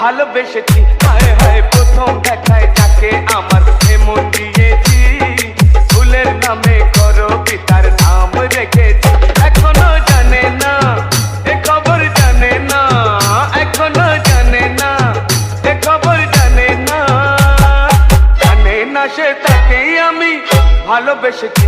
ভালোবেসেছি। হায় হায় প্রথম দেখায় যাকে আমার এমন দিয়েছি, ফুলের নামে করবি তার নাম রেখেছি। এখনো জানে না এ খবর, জানে না এখনো জানে না এ খবর, জানে না, জানে না সে তাকেই আমি ভালোবেসেছি।